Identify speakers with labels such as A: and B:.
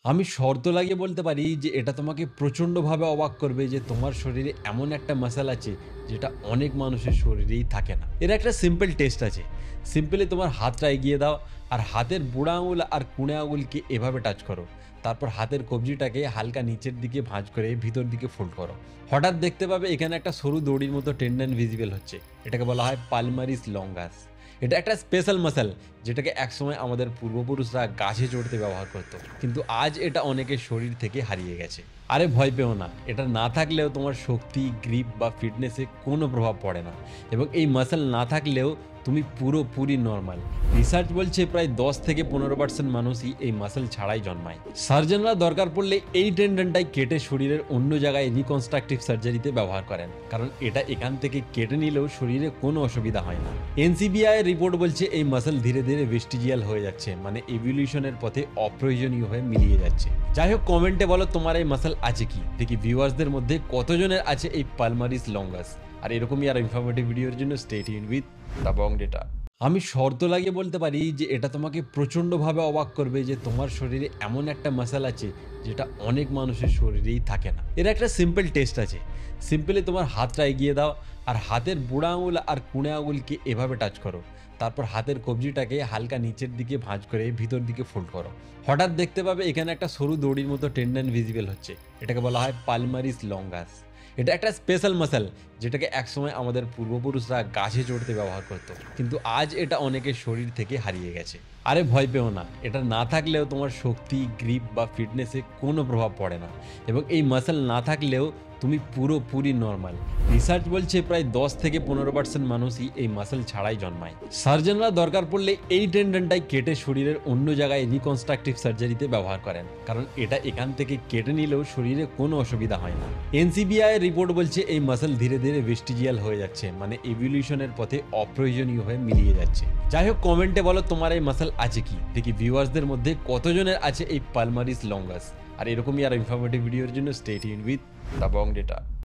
A: আমি শর্ত লাগিয়ে বলতে পারি যে এটা তোমাকে প্রচণ্ডভাবে অবাক করবে যে তোমার শরীরে এমন একটা মাসল আছে যেটা অনেক মানুষের শরীরেই থাকে না। এর একটা সিম্পল টেস্ট আছে। সিম্পলি তোমার হাতটা এগিয়ে দাও আর হাতের বুড়া আঙুল আর কুঁড়ে আঙুলকে এভাবে টাচ করো। তারপর হাতের কবজিটাকে হালকা নিচের দিকে ভাঁজ করে ভিতর দিকে ফোল্ড করো। হঠাৎ দেখতে পাবে এখানে একটা সরু দড়ির মতো টেন্ডন ভিজিবল হচ্ছে। এটাকে বলা হয় পালমারিস লঙ্গাস। এটা একটা স্পেশাল মাসল যেটাকে একসময় আমাদের পূর্বপুরুষরা গাছে চড়তে ব্যবহার করতো, কিন্তু আজ এটা অনেকের শরীর থেকে হারিয়ে গেছে। আরে ভয় পেও না, এটা না থাকলেও তোমার শক্তি, গ্রিপ বা ফিটনেসে কোনো প্রভাব পড়ে না, এবং এই মাসল না থাকলেও তুমি পুরোপুরি নর্মাল। রিসার্চ বলছে প্রায় 10 থেকে 15% মানুষই এই মাসল ছাড়াই জন্মায়। সার্জনরা দরকার পড়লে এই টেন্ডনটাই কেটে শরীরের অন্য জায়গায় রিকনস্ট্রাকটিভ সার্জারিতে ব্যবহার করেন, কারণ এটা এখান থেকে কেটে নিলেও শরীরে কোনো অসুবিধা হয় না। এনসিবিআই এর রিপোর্ট বলছে এই মাসল ধীরে ধীরে ভেস্টিজিয়াল হয়ে যাচ্ছে, মানে ইভলিউশনের পথে অপ্রয়োজনীয় হয়ে মিলিয়ে যাচ্ছে। যাই হোক, কমেন্টে বলো তোমার এই মাসল আছে কি, দেখি ভিউয়ার্সদের মধ্যে কতজনের আছে এই পালমারিস লঙ্গাস। আর এরকমই আর ইনফরমেটিভ ভিডিওর জন্য stay tuned with the Bong data. আমি শর্ত লাগিয়ে বলতে পারি যে এটা তোমাকে প্রচণ্ডভাবে অবাক করবে যে তোমার শরীরে এমন একটা মাসল আছে যেটা অনেক মানুষের শরীরেই থাকে না। এর একটা সিম্পল টেস্ট আছে। সিম্পলি তোমার হাতটা এগিয়ে দাও আর হাতের বুড়া আঙুল আর কুঁড়ে আঙুলকে এভাবে টাচ করো। তারপর হাতের কবজিটাকে হালকা নিচের দিকে ভাঁজ করে ভিতর দিকে ফোল্ড করো। হঠাৎ দেখতে পাবে এখানে একটা সরু দড়ির মতো টেন্ডন ভিজিবল হচ্ছে। এটাকে বলা হয় পালমারিস লঙ্গাস। এটা একটা স্পেশাল মাসল যেটাকে একসময় আমাদের পূর্বপুরুষরা গাছে চড়তে ব্যবহার করতো, কিন্তু আজ এটা অনেকের শরীর থেকে হারিয়ে গেছে। আরে ভয় পেও না, এটা না থাকলেও তোমার শক্তি, গ্রিপ বা ফিটনেসে কোনো প্রভাব পড়ে না, এবং এই মাসল না থাকলেও তুমি পুরোপুরি নর্মাল। রিসার্চ বলছে প্রায় 10 থেকে 15% মানুষই এই মাসল ছাড়াই জন্মায়। সার্জনরা দরকার পড়লে এই টেন্ডনটাই কেটে শরীরের অন্য জায়গায় রিকনস্ট্রাকটিভ সার্জারিতে ব্যবহার করেন, কারণ এটা এখান থেকে কেটে নিলেও শরীরে কোনো অসুবিধা হয় না। এনসিবিআই এর রিপোর্ট বলছে এই মাসল ধীরে ধীরে ভেস্টিজিয়াল হয়ে যাচ্ছে, মানে ইভলিউশনের পথে অপ্রয়োজনীয় হয়ে মিলিয়ে যাচ্ছে। যাই হোক, কমেন্টে বলো তোমার এই মাসল আছে কি, দেখি ভিউয়ার্সদের মধ্যে কতজনের আছে এই পালমারিস লঙ্গাস। আর এরকমই আর ইনফরমেটিভ ভিডিওর জন্য stay tuned with the Bong data.